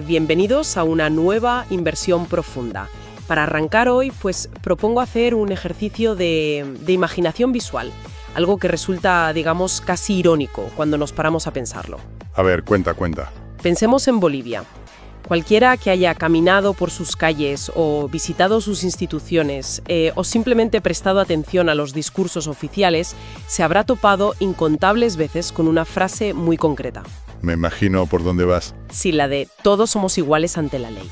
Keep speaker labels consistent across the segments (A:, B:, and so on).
A: Bienvenidos a una nueva inversión profunda. Para arrancar hoy, pues propongo hacer un ejercicio de imaginación visual, algo que resulta, digamos, casi irónico cuando nos paramos a pensarlo.
B: A ver, cuenta.
A: Pensemos en Bolivia. Cualquiera que haya caminado por sus calles o visitado sus instituciones o simplemente prestado atención a los discursos oficiales se habrá topado incontables veces con una frase muy concreta.
B: Me imagino por dónde vas.
A: Sí, la de todos somos iguales ante la ley.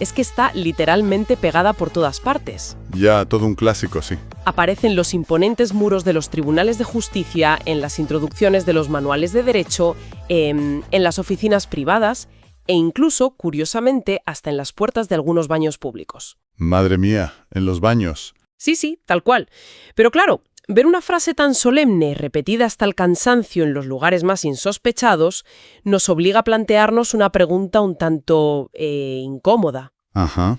A: Es que está literalmente pegada por todas partes.
B: Ya, todo un clásico, sí.
A: Aparecen los imponentes muros de los tribunales de justicia, en las introducciones de los manuales de derecho, en las oficinas privadas e incluso, curiosamente, hasta en las puertas de algunos baños públicos.
B: Madre mía, en los baños.
A: Sí, tal cual. Pero claro, ver una frase tan solemne, repetida hasta el cansancio en los lugares más insospechados, nos obliga a plantearnos una pregunta un tanto incómoda.
B: Ajá.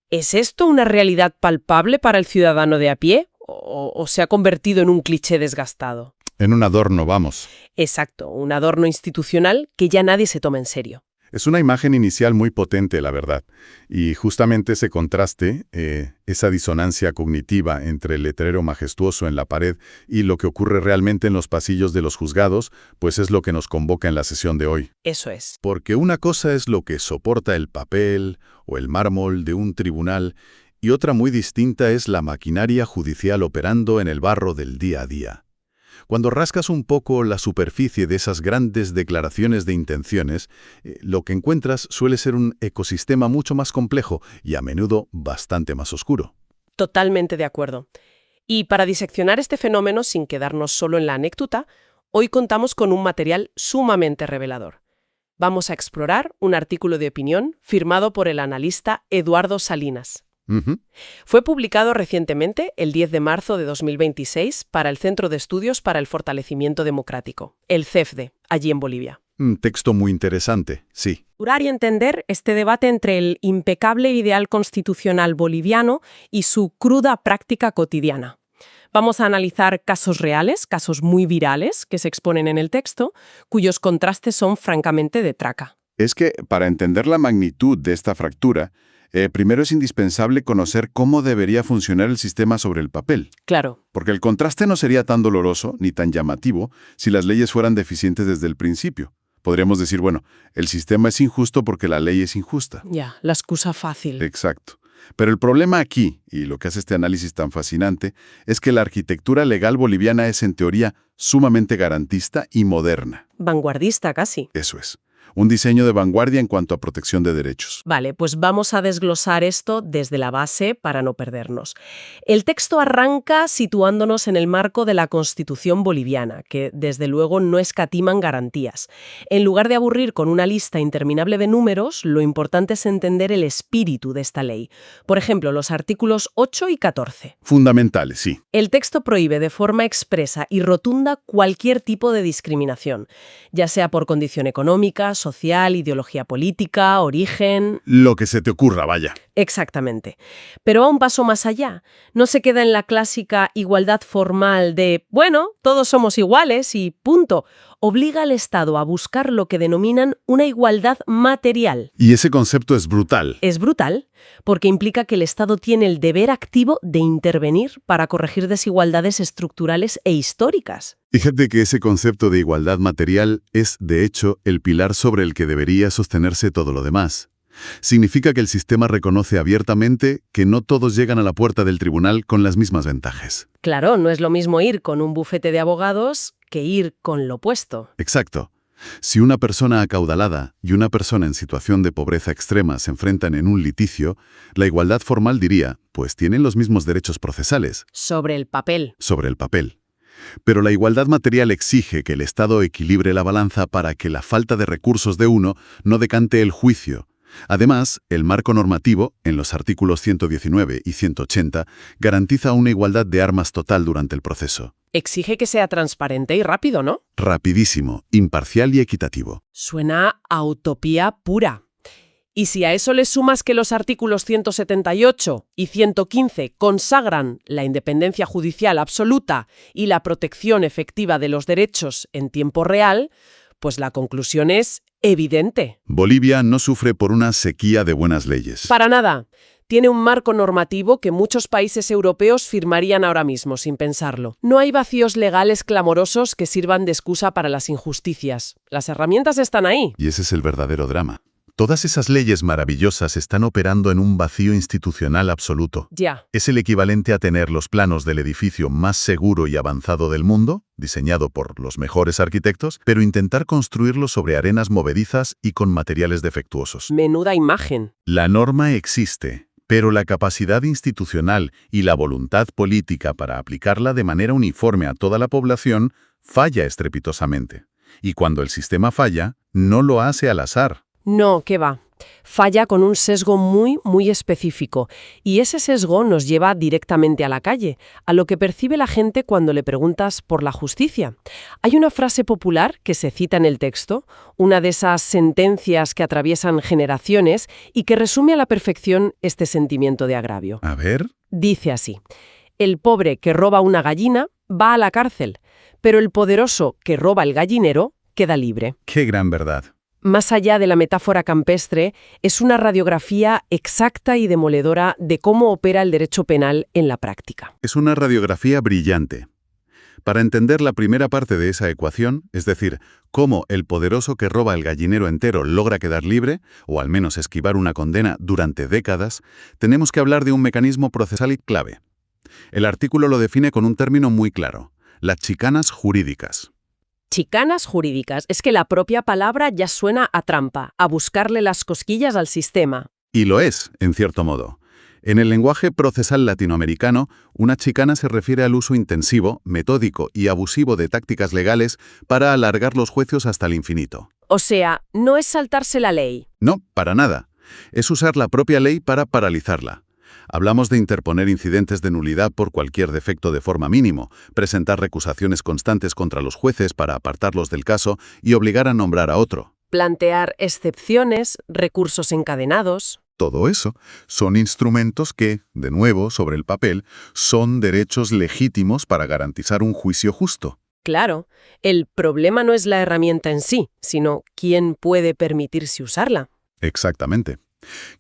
A: ¿Es esto una realidad palpable para el ciudadano de a pie? ¿O se ha convertido en un cliché desgastado?
B: En un adorno, vamos.
A: Exacto, un adorno institucional que ya nadie se toma en serio.
B: Es una imagen inicial muy potente, la verdad. Y justamente ese contraste, esa disonancia cognitiva entre el letrero majestuoso en la pared y lo que ocurre realmente en los pasillos de los juzgados, pues es lo que nos convoca en la sesión de hoy.
A: Eso es.
B: Porque una cosa es lo que soporta el papel o el mármol de un tribunal y otra muy distinta es la maquinaria judicial operando en el barro del día a día. Cuando rascas un poco la superficie de esas grandes declaraciones de intenciones, lo que encuentras suele ser un ecosistema mucho más complejo y a menudo bastante más oscuro.
A: Totalmente de acuerdo. Y para diseccionar este fenómeno sin quedarnos solo en la anécdota, hoy contamos con un material sumamente revelador. Vamos a explorar un artículo de opinión firmado por el analista Eduardo Salinas. Fue publicado recientemente, el 10 de marzo de 2026, para el Centro de Estudios para el Fortalecimiento Democrático, el CEFDE, allí en Bolivia.
B: Un texto muy interesante, sí.
A: Curar y entender este debate entre el impecable ideal constitucional boliviano y su cruda práctica cotidiana. Vamos a analizar casos reales, casos muy virales, que se exponen en el texto, cuyos contrastes son francamente de traca.
B: Es que, para entender la magnitud de esta fractura, primero es indispensable conocer cómo debería funcionar el sistema sobre el papel.
A: Claro.
B: Porque el contraste no sería tan doloroso ni tan llamativo si las leyes fueran deficientes desde el principio. Podríamos decir, bueno, el sistema es injusto porque la ley es injusta.
A: Ya, la excusa fácil.
B: Exacto. Pero el problema aquí, y lo que hace este análisis tan fascinante, es que la arquitectura legal boliviana es en teoría sumamente garantista y moderna.
A: Vanguardista casi.
B: Eso es. Un diseño de vanguardia en cuanto a protección de derechos.
A: Vale, pues vamos a desglosar esto desde la base para no perdernos. El texto arranca situándonos en el marco de la Constitución boliviana, que desde luego no escatiman garantías. En lugar de aburrir con una lista interminable de números, lo importante es entender el espíritu de esta ley. Por ejemplo, los artículos 8 y 14.
B: Fundamentales, sí.
A: El texto prohíbe de forma expresa y rotunda cualquier tipo de discriminación, ya sea por condición económica, social, ideología política, origen...
B: Lo que se te ocurra, vaya.
A: Exactamente. Pero va un paso más allá. No se queda en la clásica igualdad formal de, bueno, todos somos iguales y punto. Obliga al Estado a buscar lo que denominan una igualdad material.
B: Y ese concepto es brutal.
A: Es brutal porque implica que el Estado tiene el deber activo de intervenir para corregir desigualdades estructurales e históricas.
B: Fíjate que ese concepto de igualdad material es, de hecho, el pilar sobre el que debería sostenerse todo lo demás. Significa que el sistema reconoce abiertamente que no todos llegan a la puerta del tribunal con las mismas ventajas.
A: Claro, no es lo mismo ir con un bufete de abogados que ir con lo opuesto.
B: Exacto. Si una persona acaudalada y una persona en situación de pobreza extrema se enfrentan en un litigio, la igualdad formal diría, pues tienen los mismos derechos procesales.
A: Sobre el papel.
B: Sobre el papel. Pero la igualdad material exige que el Estado equilibre la balanza para que la falta de recursos de uno no decante el juicio. Además, el marco normativo, en los artículos 119 y 180, garantiza una igualdad de armas total durante el proceso.
A: Exige que sea transparente y rápido, ¿no?
B: Rapidísimo, imparcial y equitativo.
A: Suena a utopía pura. Y si a eso le sumas que los artículos 178 y 115 consagran la independencia judicial absoluta y la protección efectiva de los derechos en tiempo real, pues la conclusión es evidente.
B: Bolivia no sufre por una sequía de buenas leyes.
A: Para nada. Tiene un marco normativo que muchos países europeos firmarían ahora mismo, sin pensarlo. No hay vacíos legales clamorosos que sirvan de excusa para las injusticias. Las herramientas están ahí.
B: Y ese es el verdadero drama. Todas esas leyes maravillosas están operando en un vacío institucional absoluto.
A: Ya.
B: Es el equivalente a tener los planos del edificio más seguro y avanzado del mundo, diseñado por los mejores arquitectos, pero intentar construirlo sobre arenas movedizas y con materiales defectuosos.
A: Menuda imagen.
B: La norma existe, pero la capacidad institucional y la voluntad política para aplicarla de manera uniforme a toda la población falla estrepitosamente. Y cuando el sistema falla, no lo hace al azar.
A: No, ¿qué va? Falla con un sesgo muy específico. Y ese sesgo nos lleva directamente a la calle, a lo que percibe la gente cuando le preguntas por la justicia. Hay una frase popular que se cita en el texto, una de esas sentencias que atraviesan generaciones y que resume a la perfección este sentimiento de agravio.
B: A ver.
A: Dice así: el pobre que roba una gallina va a la cárcel, pero el poderoso que roba el gallinero queda libre.
B: ¡Qué gran verdad!
A: Más allá de la metáfora campestre, es una radiografía exacta y demoledora de cómo opera el derecho penal en la práctica.
B: Es una radiografía brillante. Para entender la primera parte de esa ecuación, es decir, cómo el poderoso que roba el gallinero entero logra quedar libre, o al menos esquivar una condena durante décadas, tenemos que hablar de un mecanismo procesal y clave. El artículo lo define con un término muy claro: las chicanas jurídicas.
A: Chicanas jurídicas. Es que la propia palabra ya suena a trampa, a buscarle las cosquillas al sistema.
B: Y lo es, en cierto modo. En el lenguaje procesal latinoamericano, una chicana se refiere al uso intensivo, metódico y abusivo de tácticas legales para alargar los juicios hasta el infinito.
A: O sea, no es saltarse la ley.
B: No, para nada. Es usar la propia ley para paralizarla. Hablamos de interponer incidentes de nulidad por cualquier defecto de forma mínimo, presentar recusaciones constantes contra los jueces para apartarlos del caso y obligar a nombrar a otro.
A: Plantear excepciones, recursos encadenados.
B: Todo eso son instrumentos que, de nuevo, sobre el papel, son derechos legítimos para garantizar un juicio justo.
A: Claro, el problema no es la herramienta en sí, sino quién puede permitirse usarla.
B: Exactamente.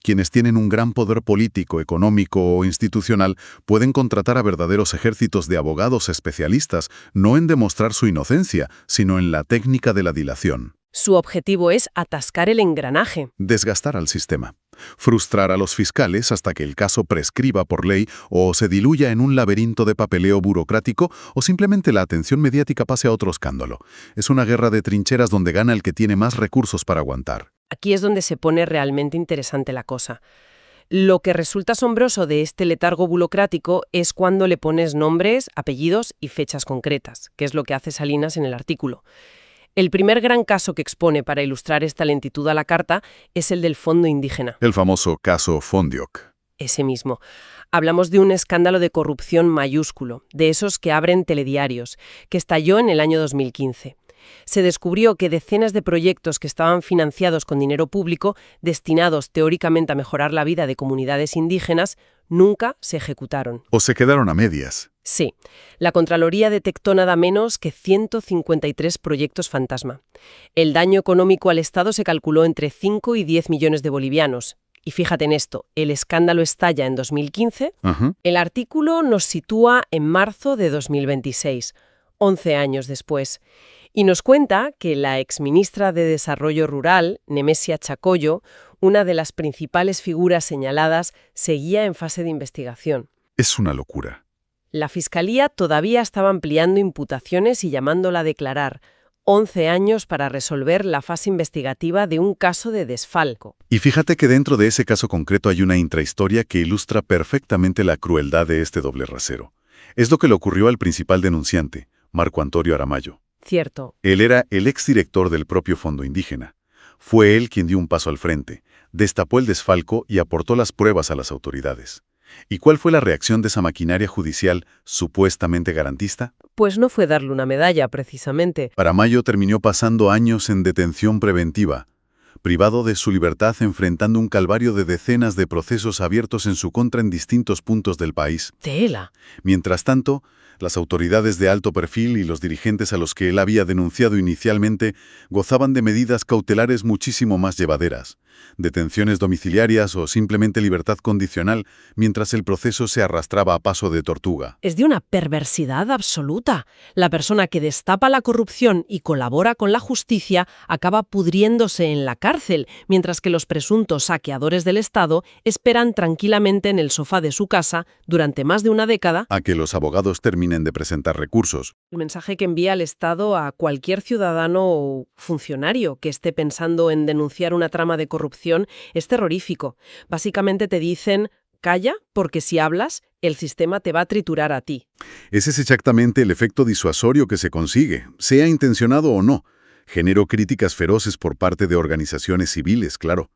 B: Quienes tienen un gran poder político, económico o institucional pueden contratar a verdaderos ejércitos de abogados especialistas, no en demostrar su inocencia, sino en la técnica de la dilación.
A: Su objetivo es atascar el engranaje.
B: Desgastar al sistema. Frustrar a los fiscales hasta que el caso prescriba por ley o se diluya en un laberinto de papeleo burocrático o simplemente la atención mediática pase a otro escándalo. Es una guerra de trincheras donde gana el que tiene más recursos para aguantar.
A: Aquí es donde se pone realmente interesante la cosa. Lo que resulta asombroso de este letargo burocrático es cuando le pones nombres, apellidos y fechas concretas, que es lo que hace Salinas en el artículo. El primer gran caso que expone para ilustrar esta lentitud a la carta es el del Fondo Indígena.
B: El famoso caso Fondioc.
A: Ese mismo. Hablamos de un escándalo de corrupción mayúsculo, de esos que abren telediarios, que estalló en el año 2015. Se descubrió que decenas de proyectos que estaban financiados con dinero público, destinados teóricamente a mejorar la vida de comunidades indígenas, nunca se ejecutaron.
B: ¿O se quedaron a medias?
A: Sí. La Contraloría detectó nada menos que 153 proyectos fantasma. El daño económico al Estado se calculó entre 5 y 10 millones de bolivianos. Y fíjate en esto, el escándalo estalla en 2015. El artículo nos sitúa en marzo de 2026, 11 años después. Y nos cuenta que la exministra de Desarrollo Rural, Nemesia Chacoyo, una de las principales figuras señaladas, seguía en fase de investigación.
B: Es una locura.
A: La Fiscalía todavía estaba ampliando imputaciones y llamándola a declarar. 11 años para resolver la fase investigativa de un caso de desfalco.
B: Y fíjate que dentro de ese caso concreto hay una intrahistoria que ilustra perfectamente la crueldad de este doble rasero. Es lo que le ocurrió al principal denunciante, Marco Antonio Aramayo.
A: Cierto.
B: Él era el exdirector del propio Fondo Indígena. Fue él quien dio un paso al frente, destapó el desfalco y aportó las pruebas a las autoridades. ¿Y cuál fue la reacción de esa maquinaria judicial supuestamente garantista?
A: Pues no fue darle una medalla, precisamente.
B: Aramayo terminó pasando años en detención preventiva. privado de su libertad enfrentando un calvario de decenas de procesos abiertos en su contra en distintos puntos del país.
A: Tela.
B: Mientras tanto, las autoridades de alto perfil y los dirigentes a los que él había denunciado inicialmente gozaban de medidas cautelares muchísimo más llevaderas, detenciones domiciliarias o simplemente libertad condicional, mientras el proceso se arrastraba a paso de tortuga.
A: Es de una perversidad absoluta. La persona que destapa la corrupción y colabora con la justicia acaba pudriéndose en la cárcel, mientras que los presuntos saqueadores del Estado esperan tranquilamente en el sofá de su casa durante más de una década
B: A que los abogados terminen de presentar recursos.
A: el mensaje que envía el Estado a cualquier ciudadano o funcionario que esté pensando en denunciar una trama de corrupción es terrorífico. Básicamente te dicen, calla, porque si hablas, el sistema te va a triturar a ti.
B: Ese es exactamente el efecto disuasorio que se consigue, sea intencionado o no. Generó críticas feroces por parte de organizaciones civiles, claro.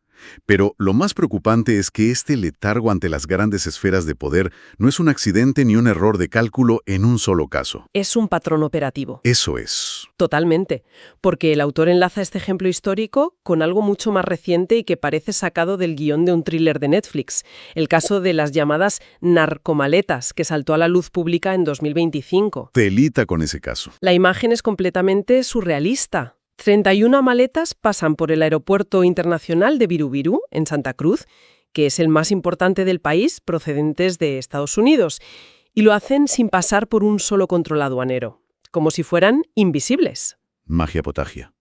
B: Pero lo más preocupante es que este letargo ante las grandes esferas de poder no es un accidente ni un error de cálculo en un solo caso.
A: Es un patrón operativo.
B: Eso es.
A: Totalmente, porque el autor enlaza este ejemplo histórico con algo mucho más reciente y que parece sacado del guión de un thriller de Netflix, el caso de las llamadas narcomaletas, que saltó a la luz pública en 2025.
B: Telita con ese caso.
A: La imagen es completamente surrealista. 31 maletas pasan por el Aeropuerto Internacional de Viru, en Santa Cruz, que es el más importante del país, procedentes de Estados Unidos, y lo hacen sin pasar por un solo control aduanero, como si fueran invisibles.
B: Magia potagia.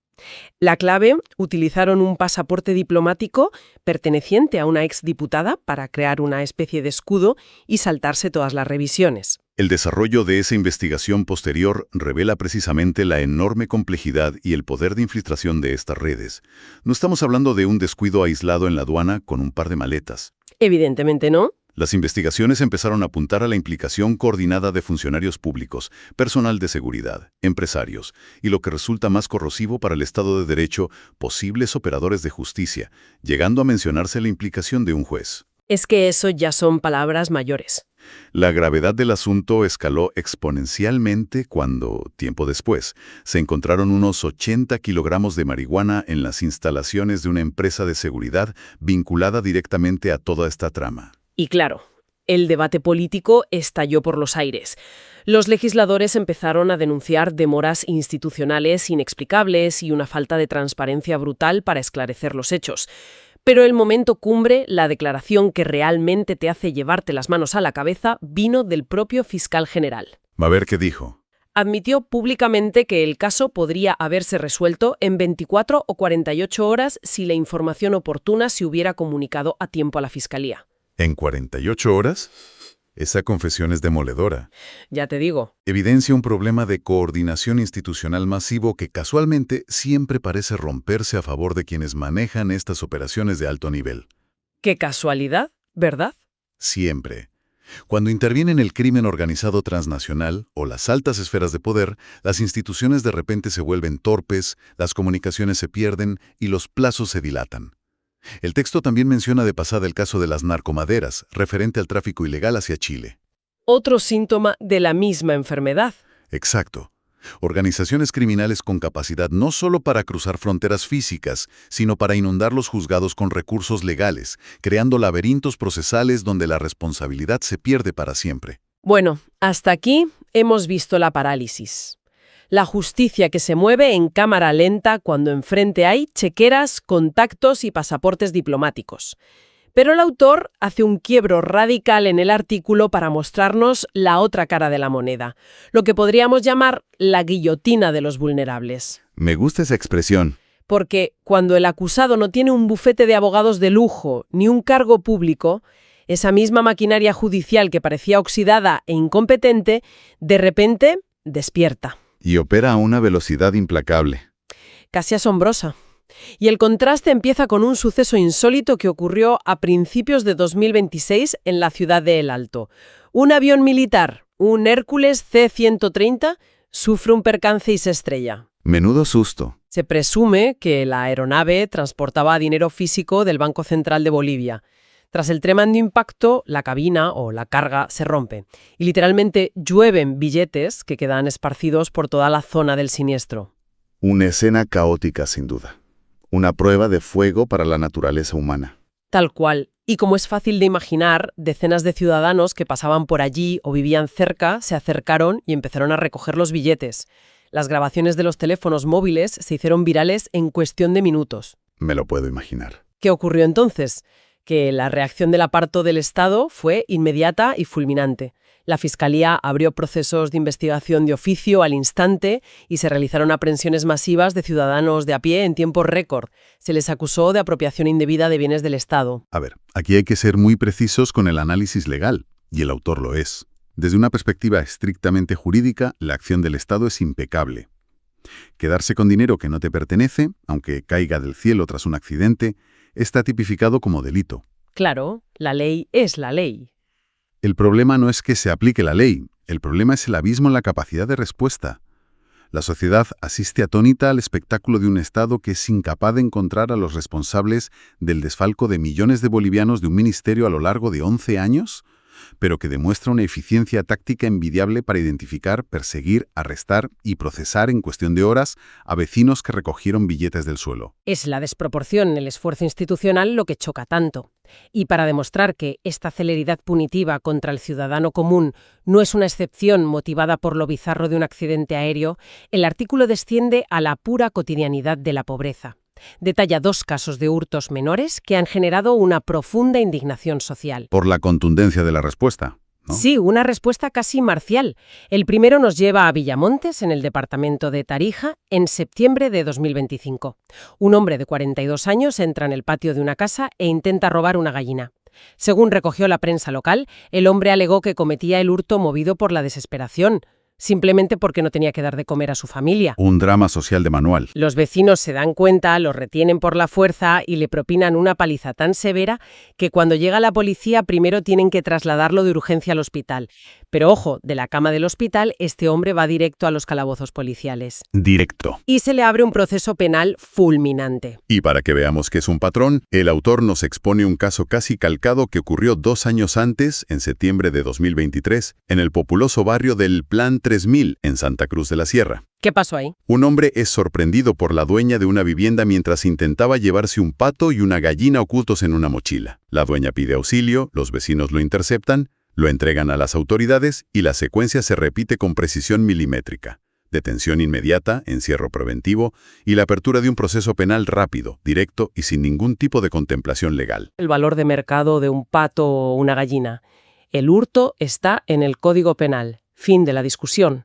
A: La clave, utilizaron un pasaporte diplomático perteneciente a una exdiputada para crear una especie de escudo y saltarse todas las revisiones.
B: El desarrollo de esa investigación posterior revela precisamente la enorme complejidad y el poder de infiltración de estas redes. No estamos hablando de un descuido aislado en la aduana con un par de maletas.
A: Evidentemente no.
B: Las investigaciones empezaron a apuntar a la implicación coordinada de funcionarios públicos, personal de seguridad, empresarios, y lo que resulta más corrosivo para el Estado de Derecho, posibles operadores de justicia, llegando a mencionarse la implicación de un juez.
A: Es que eso ya son palabras mayores.
B: La gravedad del asunto escaló exponencialmente cuando, tiempo después, se encontraron unos 80 kilogramos de marihuana en las instalaciones de una empresa de seguridad vinculada directamente a toda esta trama.
A: Y claro, el debate político estalló por los aires. Los legisladores empezaron a denunciar demoras institucionales inexplicables y una falta de transparencia brutal para esclarecer los hechos. Pero el momento cumbre, la declaración que realmente te hace llevarte las manos a la cabeza, vino del propio fiscal general.
B: A ver qué dijo.
A: Admitió públicamente que el caso podría haberse resuelto en 24 o 48 horas si la información oportuna se hubiera comunicado a tiempo a la fiscalía.
B: ¿En 48 horas? Esa confesión es demoledora.
A: Ya te digo.
B: Evidencia un problema de coordinación institucional masivo que casualmente siempre parece romperse a favor de quienes manejan estas operaciones de alto nivel.
A: Qué casualidad, ¿verdad?
B: Siempre. Cuando intervienen el crimen organizado transnacional o las altas esferas de poder, las instituciones de repente se vuelven torpes, las comunicaciones se pierden y los plazos se dilatan. El texto también menciona de pasada el caso de las narcomaderas, referente al tráfico ilegal hacia Chile.
A: Otro síntoma de la misma enfermedad.
B: Exacto. Organizaciones criminales con capacidad no solo para cruzar fronteras físicas, sino para inundar los juzgados con recursos legales, creando laberintos procesales donde la responsabilidad se pierde para siempre.
A: Bueno, hasta aquí hemos visto la parálisis. La justicia que se mueve en cámara lenta cuando enfrente hay chequeras, contactos y pasaportes diplomáticos. Pero el autor hace un quiebro radical en el artículo para mostrarnos la otra cara de la moneda, lo que podríamos llamar la guillotina de los vulnerables.
B: Me gusta esa expresión.
A: Porque cuando el acusado no tiene un bufete de abogados de lujo ni un cargo público, esa misma maquinaria judicial que parecía oxidada e incompetente, de repente despierta.
B: Y opera a una velocidad implacable.
A: Casi asombrosa. Y el contraste empieza con un suceso insólito que ocurrió a principios de 2026 en la ciudad de El Alto. Un avión militar, un Hércules C-130, sufre un percance y se estrella.
B: Menudo susto.
A: Se presume que la aeronave transportaba dinero físico del Banco Central de Bolivia. Tras el tremendo impacto, la cabina o la carga se rompe y literalmente llueven billetes que quedan esparcidos por toda la zona del siniestro.
B: Una escena caótica, sin duda. Una prueba de fuego para la naturaleza humana.
A: Tal cual. Y como es fácil de imaginar, decenas de ciudadanos que pasaban por allí o vivían cerca se acercaron y empezaron a recoger los billetes. Las grabaciones de los teléfonos móviles se hicieron virales en cuestión de minutos.
B: Me lo puedo imaginar.
A: ¿Qué ocurrió entonces? Que la reacción del aparato del Estado fue inmediata y fulminante. La Fiscalía abrió procesos de investigación de oficio al instante y se realizaron aprehensiones masivas de ciudadanos de a pie en tiempo récord. Se les acusó de apropiación indebida de bienes del Estado.
B: A ver, aquí hay que ser muy precisos con el análisis legal, y el autor lo es. Desde una perspectiva estrictamente jurídica, la acción del Estado es impecable. Quedarse con dinero que no te pertenece, aunque caiga del cielo tras un accidente, está tipificado como delito.
A: Claro, la ley es la ley.
B: El problema no es que se aplique la ley, el problema es el abismo en la capacidad de respuesta. La sociedad asiste atónita al espectáculo de un Estado que es incapaz de encontrar a los responsables del desfalco de millones de bolivianos de un ministerio a lo largo de 11 años, pero que demuestra una eficiencia táctica envidiable para identificar, perseguir, arrestar y procesar en cuestión de horas a vecinos que recogieron billetes del suelo.
A: Es la desproporción en el esfuerzo institucional lo que choca tanto. Y para demostrar que esta celeridad punitiva contra el ciudadano común no es una excepción motivada por lo bizarro de un accidente aéreo, el artículo desciende a la pura cotidianidad de la pobreza. Detalla 2 casos de hurtos menores que han generado una profunda indignación social.
B: Por la contundencia de la respuesta, ¿no?
A: Sí, una respuesta casi marcial. El primero nos lleva a Villamontes, en el departamento de Tarija, en septiembre de 2025. Un hombre de 42 años entra en el patio de una casa e intenta robar una gallina. Según recogió la prensa local, el hombre alegó que cometía el hurto movido por la desesperación, simplemente porque no tenía que dar de comer a su familia.
B: Un drama social de manual.
A: Los vecinos se dan cuenta, lo retienen por la fuerza y le propinan una paliza tan severa que cuando llega la policía primero tienen que trasladarlo de urgencia al hospital. Pero ojo, de la cama del hospital este hombre va directo a los calabozos policiales.
B: Directo.
A: Y se le abre un proceso penal fulminante.
B: Y para que veamos que es un patrón, el autor nos expone un caso casi calcado que ocurrió 2 años antes, en septiembre de 2023, en el populoso barrio del Plan 3000, en Santa Cruz de la Sierra.
A: ¿Qué pasó ahí?
B: Un hombre es sorprendido por la dueña de una vivienda mientras intentaba llevarse un pato y una gallina ocultos en una mochila. La dueña pide auxilio, los vecinos lo interceptan, lo entregan a las autoridades y la secuencia se repite con precisión milimétrica. Detención inmediata, encierro preventivo y la apertura de un proceso penal rápido, directo y sin ningún tipo de contemplación legal.
A: El valor de mercado de un pato o una gallina. El hurto está en el Código Penal. Fin de la discusión.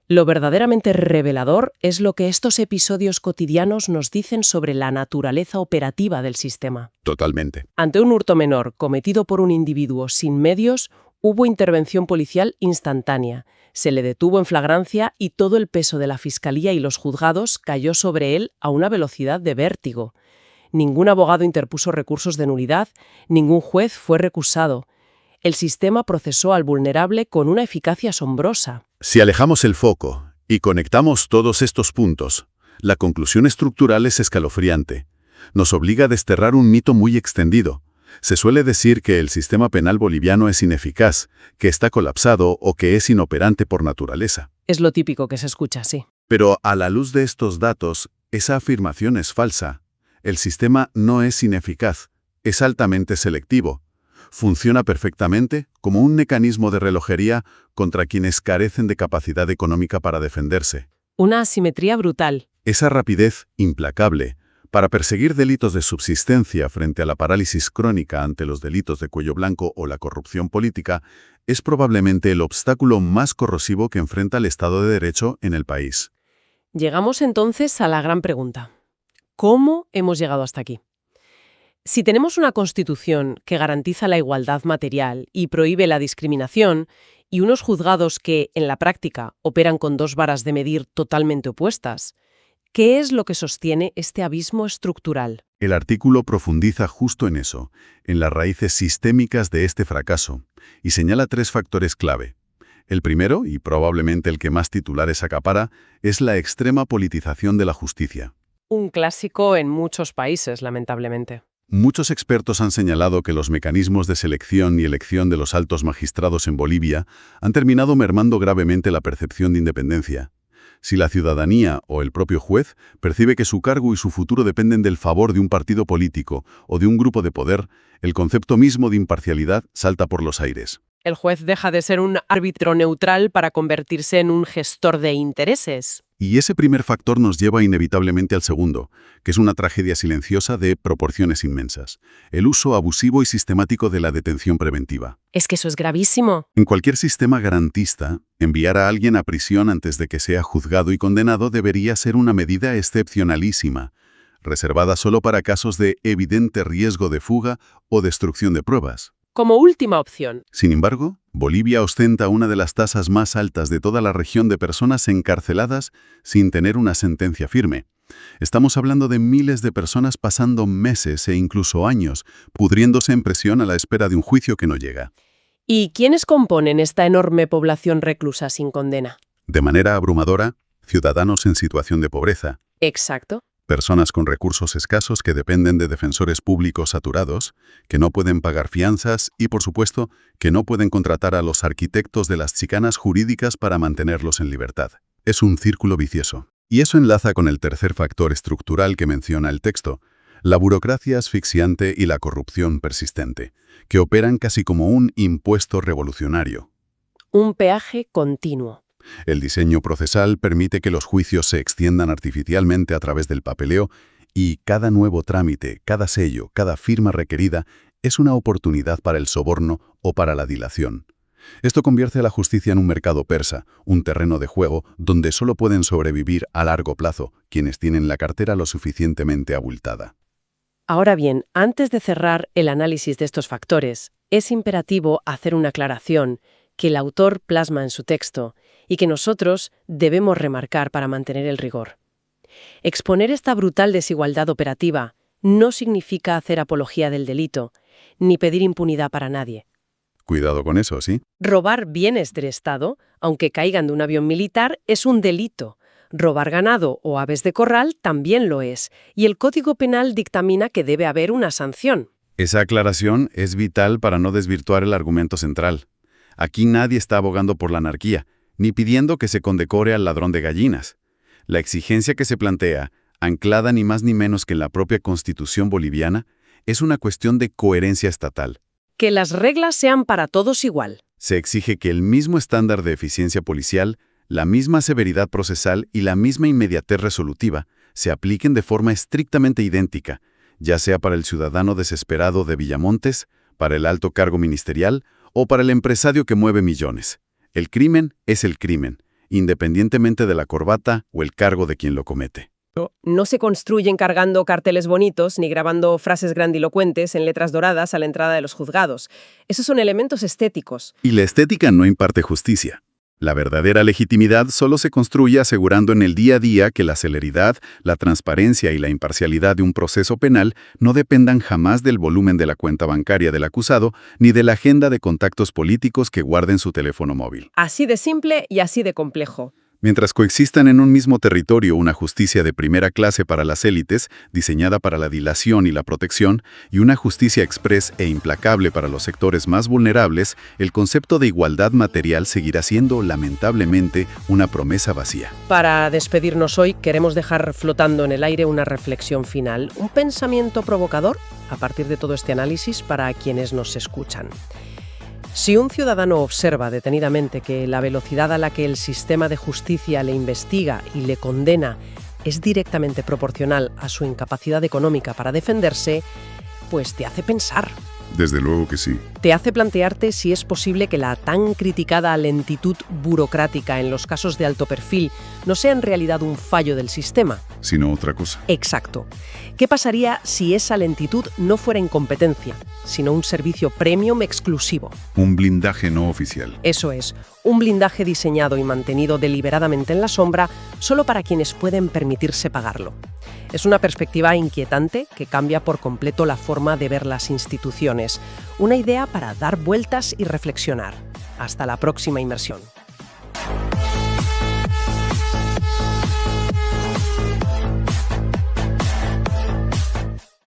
A: Lo verdaderamente revelador es lo que estos episodios cotidianos nos dicen sobre la naturaleza operativa del sistema.
B: Totalmente.
A: Ante un hurto menor cometido por un individuo sin medios, hubo intervención policial instantánea. Se le detuvo en flagrancia y todo el peso de la Fiscalía y los juzgados cayó sobre él a una velocidad de vértigo. Ningún abogado interpuso recursos de nulidad, ningún juez fue recusado. El sistema procesó al vulnerable con una eficacia asombrosa.
B: Si alejamos el foco y conectamos todos estos puntos, la conclusión estructural es escalofriante. Nos obliga a desterrar un mito muy extendido. Se suele decir que el sistema penal boliviano es ineficaz, que está colapsado o que es inoperante por naturaleza.
A: Es lo típico que se escucha, sí.
B: Pero a la luz de estos datos, esa afirmación es falsa. El sistema no es ineficaz, es altamente selectivo. Funciona perfectamente como un mecanismo de relojería contra quienes carecen de capacidad económica para defenderse.
A: Una asimetría brutal.
B: Esa rapidez implacable para perseguir delitos de subsistencia frente a la parálisis crónica ante los delitos de cuello blanco o la corrupción política es probablemente el obstáculo más corrosivo que enfrenta el Estado de Derecho en el país.
A: Llegamos entonces a la gran pregunta. ¿Cómo hemos llegado hasta aquí? Si tenemos una Constitución que garantiza la igualdad material y prohíbe la discriminación, y unos juzgados que, en la práctica, operan con 2 varas de medir totalmente opuestas, ¿qué es lo que sostiene este abismo estructural?
B: El artículo profundiza justo en eso, en las raíces sistémicas de este fracaso, y señala 3 factores clave. El primero, y probablemente el que más titulares acapara, es la extrema politización de la justicia.
A: Un clásico en muchos países, lamentablemente.
B: Muchos expertos han señalado que los mecanismos de selección y elección de los altos magistrados en Bolivia han terminado mermando gravemente la percepción de independencia. Si la ciudadanía o el propio juez percibe que su cargo y su futuro dependen del favor de un partido político o de un grupo de poder, el concepto mismo de imparcialidad salta por los aires.
A: El juez deja de ser un árbitro neutral para convertirse en un gestor de intereses.
B: Y ese primer factor nos lleva inevitablemente al segundo, que es una tragedia silenciosa de proporciones inmensas: el uso abusivo y sistemático de la detención preventiva.
A: Es que eso es gravísimo.
B: En cualquier sistema garantista, enviar a alguien a prisión antes de que sea juzgado y condenado debería ser una medida excepcionalísima, reservada solo para casos de evidente riesgo de fuga o destrucción de pruebas.
A: Como última opción.
B: Sin embargo, Bolivia ostenta una de las tasas más altas de toda la región de personas encarceladas sin tener una sentencia firme. Estamos hablando de miles de personas pasando meses e incluso años pudriéndose en prisión a la espera de un juicio que no llega.
A: ¿Y quiénes componen esta enorme población reclusa sin condena?
B: De manera abrumadora, ciudadanos en situación de pobreza.
A: Exacto.
B: Personas con recursos escasos que dependen de defensores públicos saturados, que no pueden pagar fianzas y, por supuesto, que no pueden contratar a los arquitectos de las chicanas jurídicas para mantenerlos en libertad. Es un círculo vicioso. Y eso enlaza con el tercer factor estructural que menciona el texto: la burocracia asfixiante y la corrupción persistente, que operan casi como un impuesto revolucionario.
A: Un peaje continuo.
B: El diseño procesal permite que los juicios se extiendan artificialmente a través del papeleo y cada nuevo trámite, cada sello, cada firma requerida es una oportunidad para el soborno o para la dilación. Esto convierte a la justicia en un mercado persa, un terreno de juego donde solo pueden sobrevivir a largo plazo quienes tienen la cartera lo suficientemente abultada.
A: Ahora bien, antes de cerrar el análisis de estos factores, es imperativo hacer una aclaración que el autor plasma en su texto y que nosotros debemos remarcar para mantener el rigor. Exponer esta brutal desigualdad operativa no significa hacer apología del delito, ni pedir impunidad para nadie.
B: Cuidado con eso, ¿sí?
A: Robar bienes del Estado, aunque caigan de un avión militar, es un delito. Robar ganado o aves de corral también lo es, y el Código Penal dictamina que debe haber una sanción.
B: Esa aclaración es vital para no desvirtuar el argumento central. Aquí nadie está abogando por la anarquía, ni pidiendo que se condecore al ladrón de gallinas. La exigencia que se plantea, anclada ni más ni menos que en la propia Constitución boliviana, es una cuestión de coherencia estatal.
A: Que las reglas sean para todos igual.
B: Se exige que el mismo estándar de eficiencia policial, la misma severidad procesal y la misma inmediatez resolutiva se apliquen de forma estrictamente idéntica, ya sea para el ciudadano desesperado de Villamontes, para el alto cargo ministerial o para el empresario que mueve millones. El crimen es el crimen, independientemente de la corbata o el cargo de quien lo comete.
A: No se construyen cargando carteles bonitos ni grabando frases grandilocuentes en letras doradas a la entrada de los juzgados. Esos son elementos estéticos.
B: Y la estética no imparte justicia. La verdadera legitimidad solo se construye asegurando en el día a día que la celeridad, la transparencia y la imparcialidad de un proceso penal no dependan jamás del volumen de la cuenta bancaria del acusado ni de la agenda de contactos políticos que guarde en su teléfono móvil.
A: Así de simple y así de complejo.
B: Mientras coexistan en un mismo territorio una justicia de primera clase para las élites, diseñada para la dilación y la protección, y una justicia exprés e implacable para los sectores más vulnerables, el concepto de igualdad material seguirá siendo, lamentablemente, una promesa vacía.
A: Para despedirnos hoy, queremos dejar flotando en el aire una reflexión final, un pensamiento provocador a partir de todo este análisis para quienes nos escuchan. Si un ciudadano observa detenidamente que la velocidad a la que el sistema de justicia le investiga y le condena es directamente proporcional a su incapacidad económica para defenderse, pues te hace pensar.
B: Desde luego que sí.
A: Te hace plantearte si es posible que la tan criticada lentitud burocrática en los casos de alto perfil no sea en realidad un fallo del sistema.
B: Sino otra cosa.
A: Exacto. ¿Qué pasaría si esa lentitud no fuera incompetencia, sino un servicio premium exclusivo?
B: Un blindaje no oficial.
A: Eso es, un blindaje diseñado y mantenido deliberadamente en la sombra solo para quienes pueden permitirse pagarlo. Es una perspectiva inquietante que cambia por completo la forma de ver las instituciones. Una idea para dar vueltas y reflexionar. Hasta la próxima inmersión.